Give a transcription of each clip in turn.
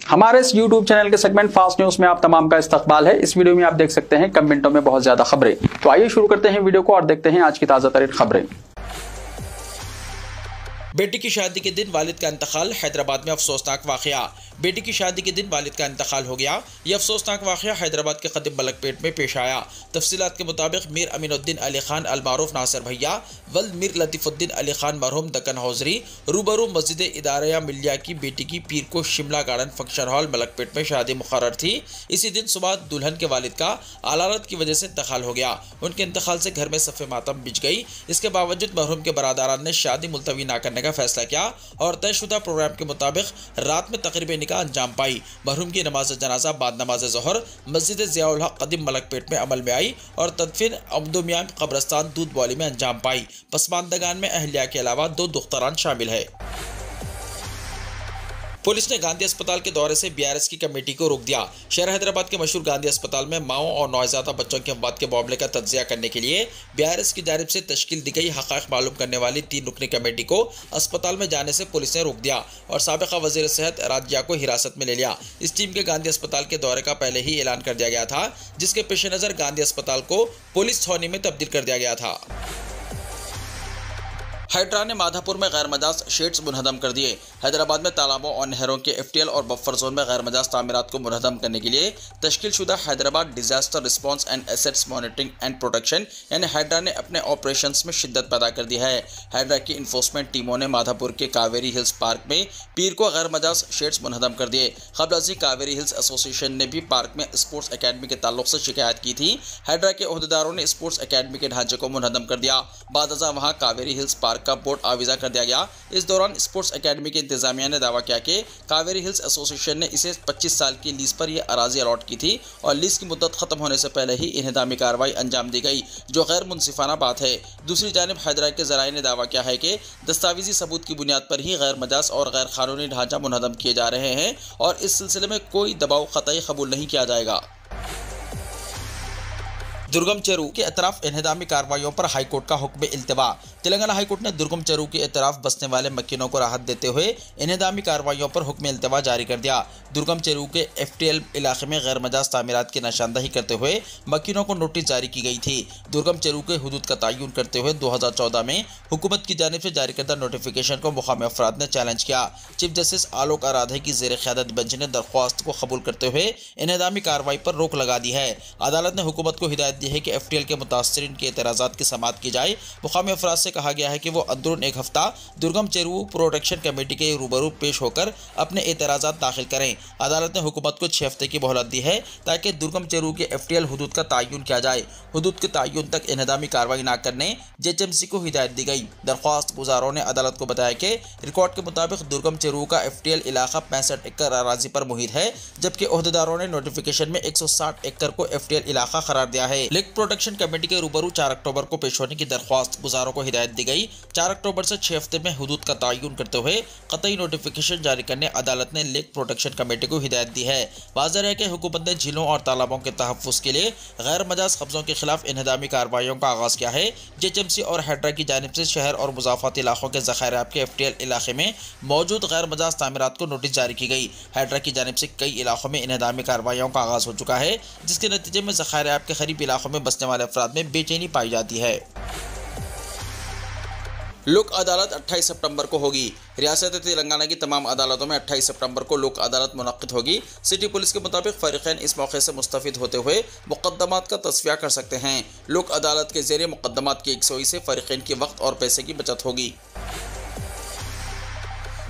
हमारे इस YouTube channel के सेगमेंट फास्ट न्यूज में आप तमाम का इस्तकबाल है। इस वीडियो में आप देख सकते हैं कम मिनटों में बहुत ज्यादा खबरें। तो आइए शुरू करते हैं वीडियो को और देखते हैं आज की ताजा तरीन खबरें। बेटी की शादी के दिन वालिद का इंतकाल, हैदराबाद में अफसोसनाक वाकया। बेटी की शादी के दिन वालिद का इंतकाल हो गया। यह अफसोसनाक वाकया हैदराबाद के कदीम मलकपेट में पेश आया। तफसीलात के मुताबिक मीर अमीनुद्दीन अली खान अलमारूफ नासिर भैया वल्द मीर लतीफुद्दीन अली खान मरहूम दक्कन हौजरी रूबरू मस्जिद इदारा मिलिया की बेटी की पीर को Shimla garden function hall Malakpet में शादी मुकर्रर थी। इसी दिन सुबह दुल्हन के वालिद का आलारत की वजह से इंतकाल हो गया। उनके इंतकाल से घर में सफ़े मातम बिछ गई। इसके बावजूद मरहूम के बरादरान ने शादी मुलतवी न करने का फैसला किया और तयशुदा प्रोग्राम के मुताबिक रात में तकरीब निकाह अंजाम पाई। मरहूम की नमाज जनाजा बाद नमाज ज़ोहर मस्जिद ज़ियाउल हक कदीम मलकपेट में अमल में आई और तदफीन अब्दुमियां कब्रस्तान दूधवाली में अंजाम पाई। पसमानदगान में अहलिया के अलावा 2 दुख्तरान शामिल है। पुलिस ने गांधी अस्पताल के दौरे से बीआरएस की कमेटी को रोक दिया। शहर हैदराबाद के मशहूर गांधी अस्पताल में माओ और नौज़ायदा बच्चों के अमवात के मामले का तज्जिया करने के लिए बीआरएस की जानिब से तश्कील दी गई हक़ाइक़ मालूम करने वाली 3 रुकनी कमेटी को अस्पताल में जाने से पुलिस ने रोक दिया और साबिक़ा वज़ीर सेहत राजिया को हिरासत में ले लिया। इस टीम के गांधी अस्पताल के दौरे का पहले ही ऐलान कर दिया गया था, जिसके पेश नज़र गांधी अस्पताल को पुलिस छावनी में तब्दील कर दिया गया था। हाइड्रा ने माधापुर में गैर मजाज शेड्स मुनहदम कर दिए। हैदराबाद में तालाबों और नहरों के एफटीएल और बफर जोन में गैर मजाज तामीरात को मुनहदम करने के लिए तश्कील शुदा Hyderabad disaster response and assets monitoring and protection यानी हाइड्रा ने अपने ऑपरेशंस में शिद्दत पैदा कर दी है। हाइड्रा की इन्फोर्समेंट टीमों ने माधापुर के कावेरी हिल्स पार्क में पीर को गैर मजाज शेड्स मुनहदम कर दिए। क़ब्ल कावेरी हिल्स एसोसिएशन ने भी पार्क में स्पोर्ट्स अकेडमी के ताल्लुक से शिकायत की थी। हाइड्रा के ओहदेदारों ने स्पोर्ट्स अकेडमी के ढांचे को मुनहदम कर दिया। बादजा वहाँ कावेरी हिल्स पार्क का बोर्ड आविजा कर दिया गया। इस दौरान स्पोर्ट्स अकेडमी के इंतजामिया ने दावा किया कि कावेरी हिल्स एसोसिएशन ने इसे 25 साल की लीज पर यह अराजी अलॉट की थी और लीज की मुद्दत खत्म होने से पहले ही इन्हदामी कार्रवाई अंजाम दी गई, जो गैर मुनसिफाना बात है। दूसरी जानिब हैदरा के ज़राए ने दावा किया है कि दस्तावेजी सबूत की बुनियाद पर ही गैर मजाज और गैर कानूनी ढांचा मुनहदम किए जा रहे हैं और इस सिलसिले में कोई दबाव कतई कबूल नहीं किया जाएगा। दुर्गम चेरू के अतराफ इन्हदामी कार्रवाइयों पर हाईकोर्ट का हुक्म इल्तिवा। तेलंगाना हाईकोर्ट ने दुर्गम चेरू के अतराफ बसने वाले मक्किनों को राहत देते हुए इन्हदामी कार्रवाइयों पर हुक्म इल्तिवा जारी कर दिया। दुर्गम चेरू के एफटीएल इलाके में गैर मजाज तामीरात की निशानदही करते हुए मक्किनों को नोटिस जारी की गई थी। दुर्गम चेरू के हुदूद का तयन करते हुए 2014 में हुकूमत की जानिब से जारी करदा नोटिफिकेशन को मुकामी अफराद ने चैलेंज किया। चीफ जस्टिस आलोक आराधे की ज़ेर क़यादत बेंच ने दरख्वास्त को कबूल करते हुए इन्हदामी कार्रवाई पर रोक लगा दी है। अदालत ने हुकूमत को हिदायत दी है कि एफटीएल के मुतासरीन के एतराज़ात की समाअत की जाए। मुकामी अफराद से कहा गया है कि वो अंदरून 1 हफ्ता दुर्गम चेरू प्रोटेक्शन कमेटी के रूबरू पेश होकर अपने एतराज़ात दाखिल करें। अदालत ने हुकूमत को 6 हफ्ते की मोहलत दी है ताकि दुर्गम चेरू के एफटीएल हुदूद का तयन किया जाए। हुदूद के तयन तक इन्हदामी कार्रवाई न करने जेएचएमसी को हिदायत दी गई। दरख्वास्त गुजारों ने अदालत को बताया कि रिकॉर्ड के मुताबिक दुर्गम चेरू का एफटीएल इलाका 65 एकड़ अराजी पर मुहित है, जबकि ओहदेदारों ने नोटिफिकेशन में 160 एकड़ को एफटीएल इलाका करार दिया है। लेक प्रोटेक्शन कमेटी के रूबरू 4 अक्टूबर को पेश होने की दरख्वास्त गुजारों को हिदायत दी गई। 4 अक्टूबर से 6 हफ्ते में हुदूद का तयन करते हुए कतई नोटिफिकेशन जारी करने अदालत ने लेक प्रोटेक्शन कमेटी को हिदायत दी है। वाज़ेह है कि हुकूमत ने झीलों और तालाबों के तहफ़्फ़ुज़ के लिए गैर मजाज कब्ज़ों के खिलाफ इन्हदामी कार्रवाइयों का आगाज़ किया है। जेएचएमसी और हाइड्रा की जानिब से शहर और मुज़ाफ़ाती इलाकों के ज़ख़ायरात के एफटीएल इलाके में मौजूद गैर मजाज तामीरात को नोटिस जारी की गई। हाइड्रा की जानिब से कई इलाकों में इन्हदामी कार्रवाइयों का आगाज़ हो चुका है, जिसके नतीजे में ज़ख़ायरात के करीब इलाकों में बसने वाले अफराद में बेचैनी पाई जाती है। लोक अदालत 28 सितंबर को होगी। रियासत तेलंगाना की तमाम अदालतों में 28 सितंबर को लोक अदालत मुनक्किद होगी। सिटी पुलिस के मुताबिक फ़रीक़ैन इस मौके से मुस्तफ़ीद होते हुए मुक़द्दमात का तस्फ़िया कर सकते हैं। लोक अदालत के ज़रिए मुक़द्दमात की यकसोई से फ़रीक़ैन के वक्त और पैसे की बचत होगी।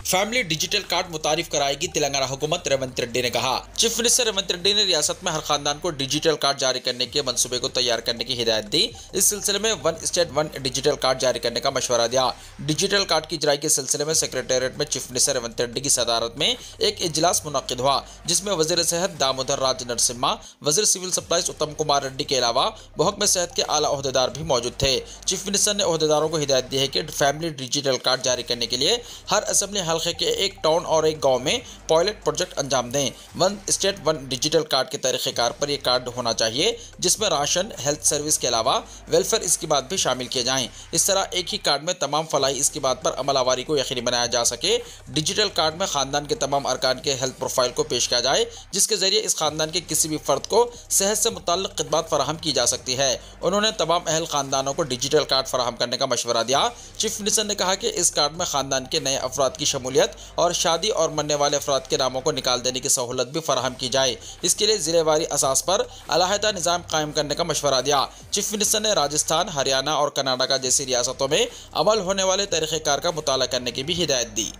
फैमिली डिजिटल कार्ड मुतारिफ कराएगी तेलंगाना हुकूमत, रेवंत रेड्डी ने कहा। चीफ मिनिस्टर रेवंत रेड्डी ने रियासत में हर खानदान को डिजिटल कार्ड जारी करने के मंसूबे को तैयार करने की हिदायत दी। इस सिलसिले में 1 स्टेट 1 डिजिटल कार्ड जारी करने का मशवरा दिया। डिजिटल कार्ड की इजराई के सिलसिले में सेक्रेटेरिएट में चीफ मिनिस्टर रेवंत रेड्डी की सदारत में एक इजलास मुनक्किद हुआ, जिसमें वज़ीर सेहत दामोदर राज नरसिम्हा, वज़ीर सिविल सप्लाईज उत्तम कुमार रेड्डी के अलावा महकमे सेहत के आला ओहदेदार भी मौजूद थे। चीफ मिनिस्टर ने ओहदेदारों को हिदायत दी है कि फैमिली डिजिटल कार्ड जारी करने के लिए हर असेंबली हल्के के एक टाउन और एक गांव में पायलट प्रोजेक्ट अंजाम दें। One state one digital card के तरीक़ेकार पर यह कार्ड होना चाहिए, जिसमें राशन, हेल्थ सर्विस के अलावा वेलफेयर स्कीमात भी शामिल किए जाएं। इस तरह एक ही कार्ड में तमाम फलाही स्कीमात पर अमलावरी को यकीनी बनाया जा सके। डिजिटल कार्ड में खानदान के तमाम अरकान के हेल्थ प्रोफाइल को पेश किया जाए, जिसके जरिए इस खानदान के किसी भी फर्द को सेहत से मुताल्लिक़ खिदमत फराहम की जा सकती है। उन्होंने तमाम अहल खानदानों को डिजिटल कार्ड फराहम करने का मशवरा दिया। चीफ मिनिस्टर ने कहा कि इस कार्ड में खानदान के नए अफराद की शमूलियत और शादी और मरने वाले अफराद के नामों को निकाल देने की सहूलत भी फराहम की जाए। इसके लिए ज़िलेवारी असास पर अलहदा निज़ाम कायम करने का मशवरा दिया। चीफ मिनिस्टर ने राजस्थान, हरियाणा और कर्नाटक जैसी रियासतों में अमल होने वाले तरीक़ेकार का मुताला करने की भी हिदायत दी।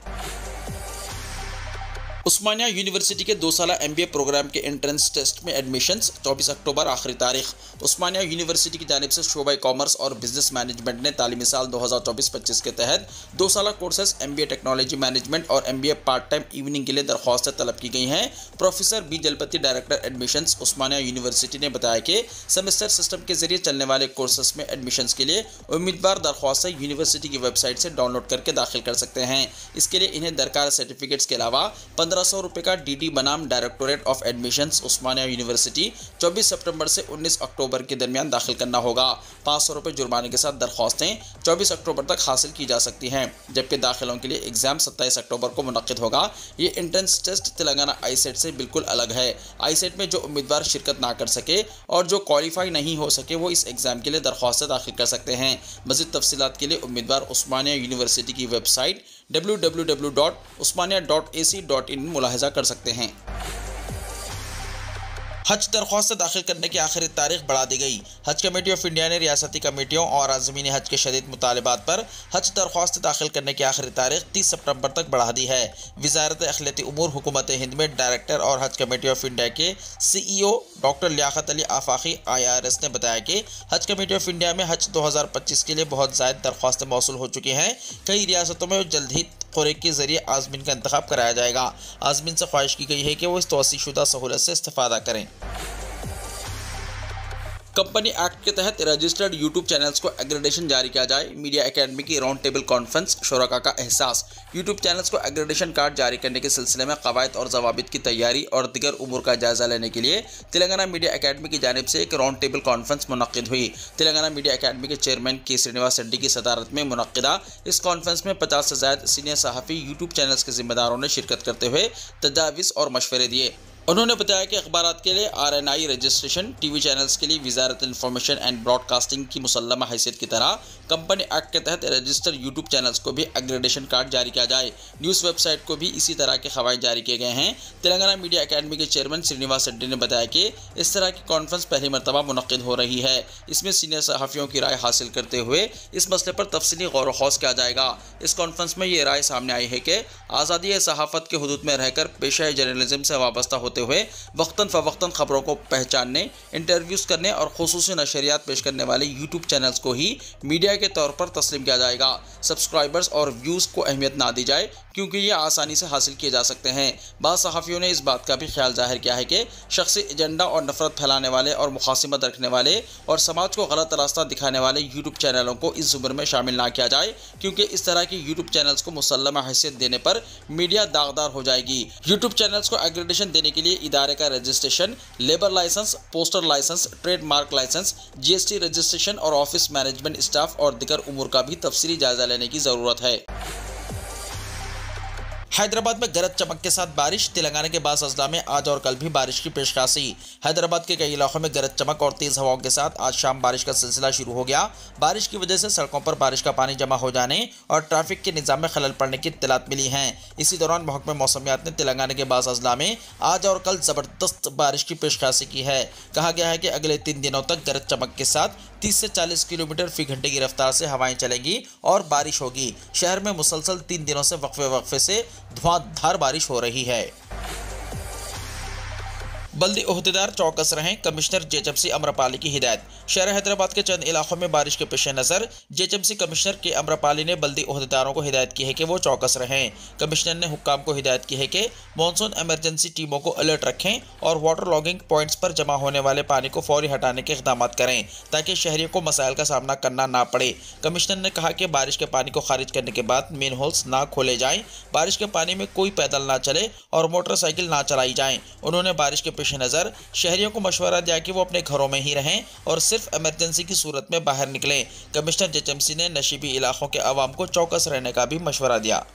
उस्मानिया यूनिवर्सिटी के 2 साला MBA प्रोग्राम के एंट्रेंस टेस्ट में एडमिशन्स 24 अक्टूबर आखिरी तारीख। उस्मानिया यूनिवर्सिटी की जानिब से शोबा कॉमर्स और बिजनेस मैनेजमेंट ने तालीमी साल 2024-25 के तहत 2 साला कोर्सेज MBA टेक्नोलॉजी मैनेजमेंट और MBA पार्ट टाइम इवनिंग के लिए दरख्वास्तें तलब की गई हैं। प्रोफेसर बी जलपति, डायरेक्टर एडमिशन्स, उस्मानिया यूनिवर्सिटी ने बताया कि सेमेस्टर सिस्टम के जरिए चलने वाले कोर्सेज में एडमिशन्स के लिए उम्मीदवार दरख्वास्तें यूनिवर्सिटी की वेबसाइट से डाउनलोड करके दाखिल कर सकते हैं। इसके लिए इन्हें दरकार सर्टिफिकेट्स के अलावा 1500 रुपये का DD बनाम directorate of admissions Osmania university 24 सितंबर से 19 अक्टूबर के दरमियान दाखिल करना होगा। 500 रुपये जुर्माने के साथ दरख्वास्तें 24 अक्टूबर तक हासिल की जा सकती हैं, जबकि दाखिलों के लिए एग्जाम 27 अक्टूबर को मुनक्किद होगा। ये एंट्रेंस टेस्ट तेलंगाना ICET से बिल्कुल अलग है। ICET में जो उम्मीदवार शिरकत ना कर सके और जो क्वालिफाई नहीं हो सके वो इस एग्ज़ाम के लिए दरख्वास्तें दाखिल कर सकते हैं। मज़ीद तफसीलात के लिए उम्मीदवार उस्मानिया यूनिवर्सिटी की वेबसाइट www.usmania.ac.in मुलाहिजा कर सकते हैं। हज दरख्वास्त दाखिल करने की आखिरी तारीख बढ़ा दी गई। हज कमेटी ऑफ इंडिया ने रियासती कमेटियों और आज़मीन हज के शदीद मुतालबात पर हज दरख्वास्त दाखिल करने की आखिरी तारीख 30 सितंबर तक बढ़ा दी है। वज़ारत अखिलती उमूर हुकूमत हिंद में डायरेक्टर और हज कमेटी ऑफ इंडिया के CEO doctor Liaquat Ali Afaqui IRS ने बताया कि हज कमेटी ऑफ इंडिया में हज 2025 के लिए बहुत ज़्यादा दरख्वास्तें मौसूल हो चुकी हैं। कई रियासतों में जल्द ही खुरेक के जरिए आज़मीन का इंतखाब कराया जाएगा। आज़मीन से ख्वाहिश की गई है कि वो इस तोसीशुदा सहूलत से इस्तेफादा करें। कंपनी एक्ट के तहत रजिस्टर्ड यूट्यूब चैनल्स को एग्रेडेशन जारी किया जाए। मीडिया एकेडमी की राउंड टेबल कॉन्फ्रेंस, शुरका का एहसास। यूट्यूब चैनल्स को एग्रेडेशन कार्ड जारी करने के सिलसिले में कवायद और ज़वाबित की तैयारी और दीगर उमूर का जायजा लेने के लिए तेलंगाना मीडिया एकेडमी की जानिब से एक राउंड टेबल कॉन्फ्रेंस मुनक्किद हुई। तेलंगाना मीडिया एकेडमी के चेयरमैन के श्रीनिवास रेड्डी की सदारत में मुनक्किदा इस कॉन्फ्रेंस में 50 से ज़ायद सीनियर सहाफ़ी यूट्यूब चैनल्स के जिम्मेदारों ने शिरकत करते हुए तजावीज़ और मशवरे दिए। उन्होंने बताया कि अखबारात के लिए RNI रजिस्ट्रेशन, TV चैनल्स के लिए वज़ारत इंफॉर्मेशन एंड ब्रॉडकास्टिंग की मुसल्लमा हैसियत की तरह कंपनी एक्ट के तहत रजिस्टर्ड यूट्यूब चैनल्स को भी एग्रेडेशन कार्ड जारी किया जाए। न्यूज़ वेबसाइट को भी इसी तरह के खवायद जारी किए गए हैं। तेलंगाना मीडिया एकेडमी के चेयरमैन श्रीनिवास रेड्डी ने बताया कि इस तरह की कॉन्फ्रेंस पहली मरतबा मुनक्किद हो रही है। इसमें सीनियर सहाफ़ियों की राय हासिल करते हुए इस मसले पर तफसीली गौर व खौज किया जाएगा। इस कॉन्फ्रेंस में ये राय सामने आई है कि आज़ादी सहाफ़त के हुदूद में रहकर पेशा जर्नलिज्म से वाबस्ता होते हुए वक्तन फ़वक्तन खबरों को पहचानने, इंटरव्यूज़ करने और खुसूसी नशरियात पेश करने वाले यूट्यूब चैनल्स को ही मीडिया के तौर पर तस्लीम किया जाएगा। सब्सक्राइबर्स और व्यूज़ को अहमियत ना दी जाए, क्योंकि ये आसानी से हासिल किए जा सकते हैं। बाद सहाफ़ियों ने इस बात का भी ख्याल जाहिर किया है कि शख्सी एजेंडा और नफरत फैलाने वाले और मुखासिमत रखने वाले और समाज को गलत रास्ता दिखाने वाले यूट्यूब चैनलों को इस ज़ुमरे में शामिल ना किया जाए, क्योंकि इस तरह की यूट्यूब चैनल्स को मुसल्लमा हैसियत देने पर मीडिया दागदार हो जाएगी। यूट्यूब चैनल्स को एग्रेडेशन देने के लिए इदारे का registration, labour licence, poster licence, trademark licence, GST registration और ऑफिस मैनेजमेंट स्टाफ और दीगर उमूर का भी तफसीली जायजा लेने की ज़रूरत है। हैदराबाद में गरज चमक के साथ बारिश। तेलंगाना के बाज़ अजला में आज और कल भी बारिश की पेशकाशी। हैदराबाद के कई इलाकों में गरज चमक और तेज़ हवाओं के साथ आज शाम बारिश का सिलसिला शुरू हो गया। बारिश की वजह से सड़कों पर बारिश का पानी जमा हो जाने और ट्रैफिक के निज़ाम में खलल पड़ने की इत्तलात मिली हैं। इसी दौरान महकमा मौसमियात ने तेलंगाना के बाज़ अजला में आज और कल ज़बरदस्त बारिश की पेशकाशी की है। कहा गया है कि अगले 3 दिनों तक गरज चमक के साथ 30 से 40 किलोमीटर फी घंटे की रफ्तार से हवाएं चलेंगी और बारिश होगी। शहर में मुसलसल 3 दिनों से वक्फे से धुआंधार बारिश हो रही है। बल्दी ओहदेदार चौकस रहें, कमिश्नर जेएचएमसी अमरपाली की हिदायत। शहर हैदराबाद के चंद इलाकों में बारिश के पेश नज़र जेएचएमसी कमिश्नर के अमरपाली ने बल्दी ओहदेदारों को हिदायत की है कि वो चौकस रहें। कमिश्नर ने हुक्काम को हिदायत की है कि मानसून इमरजेंसी टीमों को अलर्ट रखें और वाटर लॉगिंग पॉइंट्स पर जमा होने वाले पानी को फौरी हटाने के इक़दाम करें ताकि शहरियों को मसाइल का सामना करना ना पड़े। कमिश्नर ने कहा कि बारिश के पानी को खारिज करने के बाद मेन होल्स ना खोले जाएं, बारिश के पानी में कोई पैदल ना चले और मोटरसाइकिल ना चलाई जाएं। उन्होंने बारिश के पेश नज़र शहरियों को मशवरा दिया कि वो अपने घरों में ही रहें और सिर्फ इमरजेंसी की सूरत में बाहर निकलें। कमिश्नर जेएचएमसी ने नशीबी इलाकों के अवाम को चौकस रहने का भी मशवरा दिया।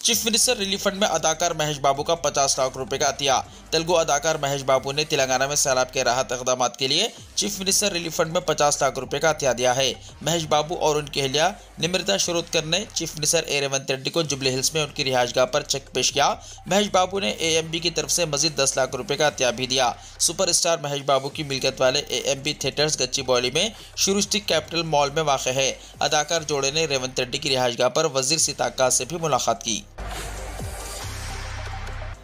चीफ मिनिस्टर रिलीफ फंड में अदाकार महेश बाबू का 50 लाख रुपए का अतिया। तेलुगु अदाकार महेश बाबू ने तेलंगाना में सैलाब के राहत इक़दाम के लिए चीफ मिनिस्टर रिलीफ फंड में 50 लाख रुपए का अतिया दिया है। महेश बाबू और उनकी अहलिया निमृता शिरोडकर ने चीफ मिनिस्टर ए रेवंत रेड्डी को जुबली हिल्स में उनकी रिहाइशगाह पर चेक पेश किया। महेश बाबू ने एएमबी की तरफ से मजीद 10 लाख रुपए का अतिया भी दिया। सुपरस्टार महेश बाबू की मिल्कियत वाले एएमबी थिएटर्स गच्चीबौली में शुरुस्टिक कैपिटल मॉल में वाक़ है। अदाकार जोड़े ने रेवंत रेड्डी की रिहाइशगाह पर वजीर सीताक्का से भी मुलाकात की।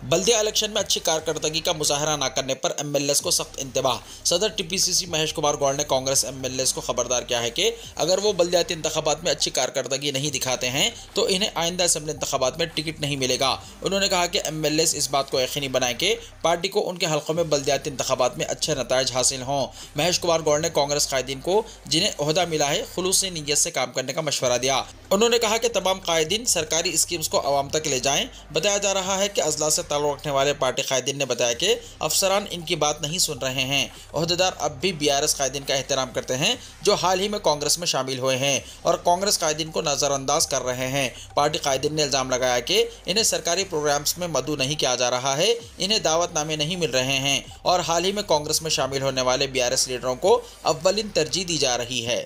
बल्दिया इलेक्शन में अच्छी कारकर्दगी का मुजाहरा न करने पर एमएलएस को सख्त इंतबाह। सदर टीपीसीसी महेश कुमार गौड़ ने कांग्रेस एमएलएस को खबरदार किया है कि अगर वो बल्दियाती इंतखाबात में अच्छी कारकर्दगी नहीं दिखाते हैं तो इन्हें आइंदा असेंबली इंतखाबात में टिकट नहीं मिलेगा। उन्होंने कहा कि एमएलएस इस बात को यकीनी बनाएं कि पार्टी को उनके हल्कों में बल्दियाती इंतखाबात में अच्छे नताइज हासिल हों। महेश कुमार गौड़ ने कांग्रेस कायदीन को जिन्हें ओहदा मिला है खुलूसी नीयत से काम करने का मशवरा दिया। उन्होंने कहा कि तमाम कायदीन सरकारी स्कीम्स को अवाम तक ले जाएं। बताया जा रहा है कि अजला से ताल्लुक़ रखने वाले पार्टी कायदीन ने बताया कि अफसरान इनकी बात नहीं सुन रहे हैं। ओहदेदार अब भी बीआरएस कायदीन का एहतराम करते हैं जो हाल ही में कांग्रेस में शामिल हुए हैं और कांग्रेस कायदीन को नज़रअंदाज कर रहे हैं। पार्टी कायदीन ने इल्ज़ाम लगाया कि इन्हें सरकारी प्रोग्राम्स में मदऊ नहीं किया जा रहा है, इन्हें दावतनामे नहीं मिल रहे हैं और हाल ही में कांग्रेस में शामिल होने वाले बीआरएस लीडरों को अव्वलिन तरजीह दी जा रही है।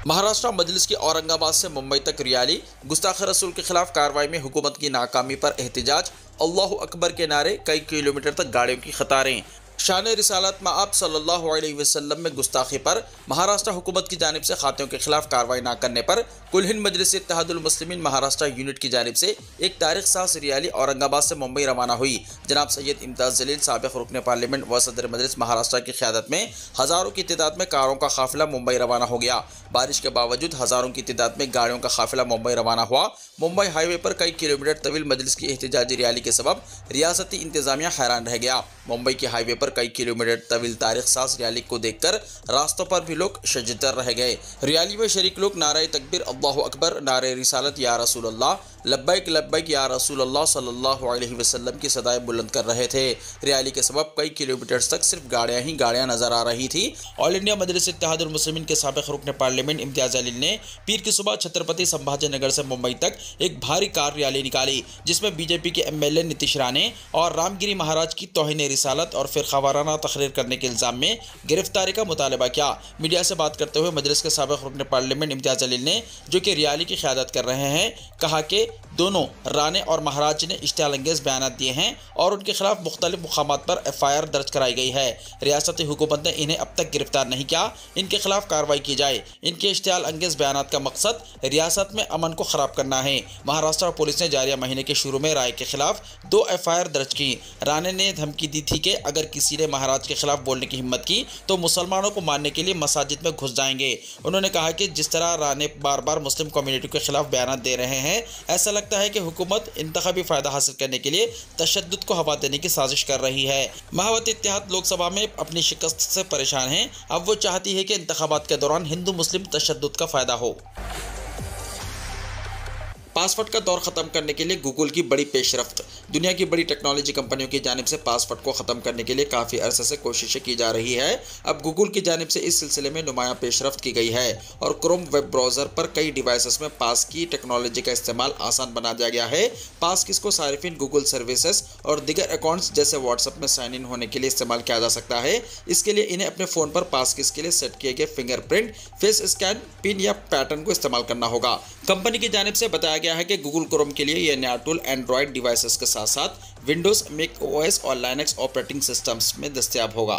महाराष्ट्र मजलिस की औरंगाबाद से मुंबई तक रैली। गुस्ताख रसूल के खिलाफ कार्रवाई में हुकूमत की नाकामी पर एहतिजाज। अल्लाहु अकबर के नारे, कई किलोमीटर तक गाड़ियों की कतारें। शान रिसालत मआब सल्लल्लाहु अलैहि वसल्लम में गुस्ताखी पर महाराष्ट्र हुकूमत की जानिब से खातियों के खिलाफ कार्रवाई न करने पर कुल हिंद मजलिस इत्तेहादुल मुस्लिमीन महाराष्ट्र यूनिट की जानिब से एक तारीख साज रैली औरंगाबाद से मुंबई रवाना हुई। जनाब सैयद इम्तियाज़ जलील साबिक़ रुकन पार्लियामेंट व सदर मजलिस महाराष्ट्र की क़यादत में हज़ारों की तादाद में कारों का काफिला मुंबई रवाना हो गया। बारिश के बावजूद हज़ारों की तादाद में गाड़ियों का काफिला मुंबई रवाना हुआ। मुंबई हाईवे पर कई किलोमीटर तवील मजलिस की एहतजाजी रैली के सबब रियासती इंतजामिया हैरान रह गया। मुंबई के हाईवे पर कई किलोमीटर तवील तारीख साज रैली को देखकर रास्तों पर भी लोग शजतर रह गए। रैली में शरीक लोग नारे तकबीर, अल्लाहु अकबर, नारे रिसालत या रसूल अल्लाह, लब्बैक लब्बैक या रसूल अल्लाह सल्लल्लाहु अलैहि वसल्लम की सदाएं बुलंद कर रहे थे। रैली के सबब कई किलोमीटर तक सिर्फ गाड़ियां ही गाड़ियां नजर आ रही थी। ऑल इंडिया मजलिस इत्तेहादुल मुस्लिमीन के साबिक़ रुकन पार्लियामेंट इम्तियाज़ जलील ने पीर की सुबह छत्रपति संभाजी नगर से मुंबई तक एक भारी कार रैली निकाली जिसमें बीजेपी के एमएलए नीतीश राणे और रामगिरी महाराज की तौहीन रिसालत और फ़िरक़ावाराना तकरीर करने के इल्ज़ाम में गिरफ्तारी का मुतालबा किया। मीडिया से बात करते हुए मजलिस के साबिक़ रुकन पार्लियामेंट इम्तियाज़ जलील ने, जो कि रैली की क़यादत कर रहे हैं, कहा कि दोनों राणे और महाराज ने इश्तियाल अंगेज़ बयान दिए हैं और उनके खिलाफ मुख्तलिफ मुक़ामात पर एफआईआर दर्ज कराई गई है। रियासती हुकूमत ने इन्हें अब तक गिरफ्तार नहीं किया, इनके खिलाफ कार्रवाई की जाए। इनके इश्तियाल अंगेज़ बयान का मकसद रियासत में अमन को ख़राब करना है। महाराष्ट्र पुलिस ने जारिया महीने के शुरू में राय के खिलाफ 2 एफआईआर दर्ज की। राणे ने धमकी दी थी कि अगर किसी ने महाराज के खिलाफ बोलने की हिम्मत की तो मुसलमानों को मारने के लिए मसाजिद में घुस जाएंगे। उन्होंने कहा कि जिस तरह राणे बार बार मुस्लिम कम्युनिटी के खिलाफ बयान दे रहे हैं, ऐसा लगता है कि हुकूमत इंतखाबी फ़ायदा हासिल करने के लिए तशद्दुद को हवा देने की साजिश कर रही है। महावत इत्तेहाद लोकसभा में अपनी शिकस्त से परेशान है। अब वो चाहती है कि इंतखाबात के दौरान हिंदू मुस्लिम तशद्दुद का फ़ायदा हो। पासवर्ड का दौर ख़त्म करने के लिए गूगल की बड़ी पेशरफ्त। दुनिया की बड़ी टेक्नोलॉजी कंपनियों की जानिब से पासवर्ड को ख़त्म करने के लिए काफ़ी अरसे से कोशिशें की जा रही है। अब गूगल की जानिब से इस सिलसिले में नुमायां पेशरफ्त की गई है और क्रोम वेब ब्राउज़र पर कई डिवाइसेस में पास की टेक्नोलॉजी का इस्तेमाल आसान बना दिया गया है। पास किस को सारिफिन गूगल सर्विसेज और दीगर अकाउंट्स जैसे व्हाट्सएप में साइन इन होने के लिए इस्तेमाल किया जा सकता है। इसके लिए इन्हें अपने फ़ोन पर पास किस के लिए सेट किए गए फिंगरप्रिंट, फेस स्कैन, पिन या पैटर्न को इस्तेमाल करना होगा। कंपनी की जानिब से बताया गया है कि गूगल क्रोम के लिए यह नया टूल एंड्रॉयड डिवाइसेस के साथ साथ विंडोज, मैक ओएस और लाइनक्स ऑपरेटिंग सिस्टम्स में दस्तयाब होगा।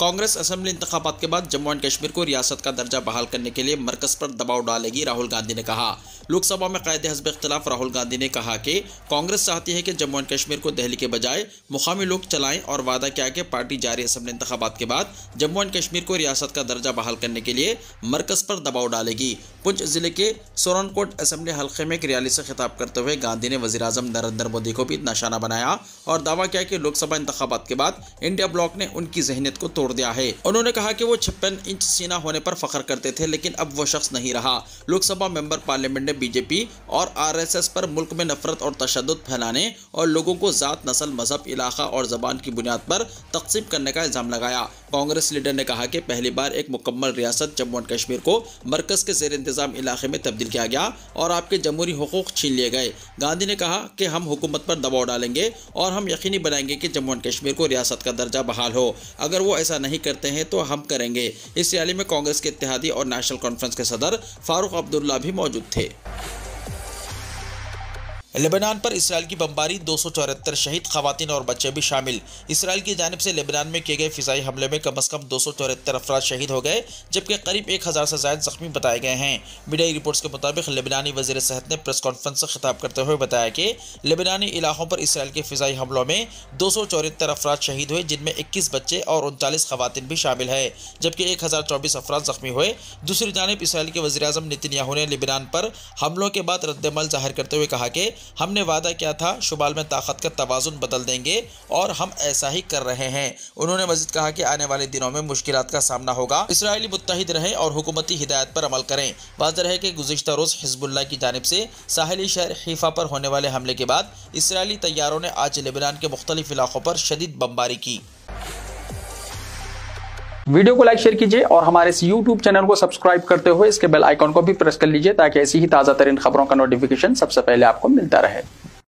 कांग्रेस असेंबली इंतखाबात के बाद जम्मू एंड कश्मीर को रियासत का दर्जा बहाल करने के लिए मरकज पर दबाव डालेगी, राहुल गांधी ने कहा। लोकसभा में कायदे हस्ब इख्तिलाफ राहुल गांधी ने कहा कि कांग्रेस चाहती है कि जम्मू एंड कश्मीर को दिल्ली के बजाय मुकामी लोग चलाएं और वादा किया कि पार्टी जारी असेंबली इंतखाबात के बाद जम्मू एंड कश्मीर को रियासत का दर्जा बहाल करने के लिए मरकज पर दबाव डालेगी। पुंछ जिले के सोरनकोट असेंबली हल्के में एक रैली से खिताब करते हुए गांधी ने वज़ीर-ए-आज़म नरेंद्र मोदी को भी निशाना बनाया और दावा किया कि लोकसभा इंतखाबात के बाद इंडिया ब्लॉक ने उनकी ज़हनियत को तोड़ दिया है। उन्होंने कहा कि वो 56 इंच सीना होने पर फख्र करते थे, लेकिन अब वो शख्स नहीं रहा। लोकसभा मेंबर पार्लियामेंट ने बीजेपी और आरएसएस पर मुल्क में नफरत और तशद्दुद फैलाने और लोगों को जात, नस्ल, मजहब, इलाका और जबान की बुनियाद पर तकसीम करने का इल्जाम लगाया। कांग्रेस लीडर ने कहा कि पहली बार एक मुकम्मल रियासत जम्मू एंड कश्मीर को मरकज के ज़ेर इंतजाम इलाके में तब्दील किया गया और आपके जमहूरी हुकूक छीन लिए गए। गांधी ने कहा कि हम हुकूमत पर दबाव डालेंगे और हम यकीनी बनाएंगे कि जम्मू एंड कश्मीर को रियासत का दर्जा बहाल हो। अगर वो ऐसा नहीं करते हैं तो हम करेंगे। इस रैली में कांग्रेस के इत्तेहादी और नेशनल कॉन्फ्रेंस के सदर फारूक अब्दुल्ला भी मौजूद थे। लेबनान पर इसराइल की बमबारी, 274 शहीद, खवातीन और बच्चे भी शामिल। इसराइल की जानिब से लेबनान में किए गए फिजाई हमले में कम से कम 274 अफराद शहीद हो गए, जबकि करीब 1000 से ज़ायद जख्मी बताए गए हैं। मीडिया रिपोर्ट्स के मुताबिक लेबनानी वज़ीर सेहत ने प्रेस कॉन्फ्रेंस से खिताब करते हुए बताया कि लेबनानी इलाकों पर इसराइल के फिजाई हमलों में 274 अफराद शहीद हुए, जिनमें 21 बच्चे और 39 खवातीन भी शामिल है, जबकि 1024 अफराद जख्मी हुए। दूसरी जानिब इसराइल के वज़ीर-ए-आज़म नेतन्याहू ने लेबनान पर हमलों के बाद रद्द-ए-अमल जाहिर करते हुए कहा कि हमने वादा किया था, शुमाल में ताकत का तवाज़ुन बदल देंगे और हम ऐसा ही कर रहे हैं। उन्होंने मज़ीद कहा कि आने वाले दिनों में मुश्किलात का सामना होगा। इसराइली मुत्तहिद रहें और हुकूमती हिदायत पर अमल करें। वाज़ेह है कि गुज़िश्ता रोज़ हिज़्बुल्लाह की जानिब से साहिली शहर हैफा पर होने वाले हमले के बाद इसराइली तैयारों ने आज लेबनान के मुख्तलिफ इलाकों पर शदीद बमबारी की। वीडियो को लाइक शेयर कीजिए और हमारे इस YouTube चैनल को सब्सक्राइब करते हुए इसके बेल आइकॉन को भी प्रेस कर लीजिए, ताकि ऐसी ही ताज़ा तरीन खबरों का नोटिफिकेशन सबसे पहले आपको मिलता रहे।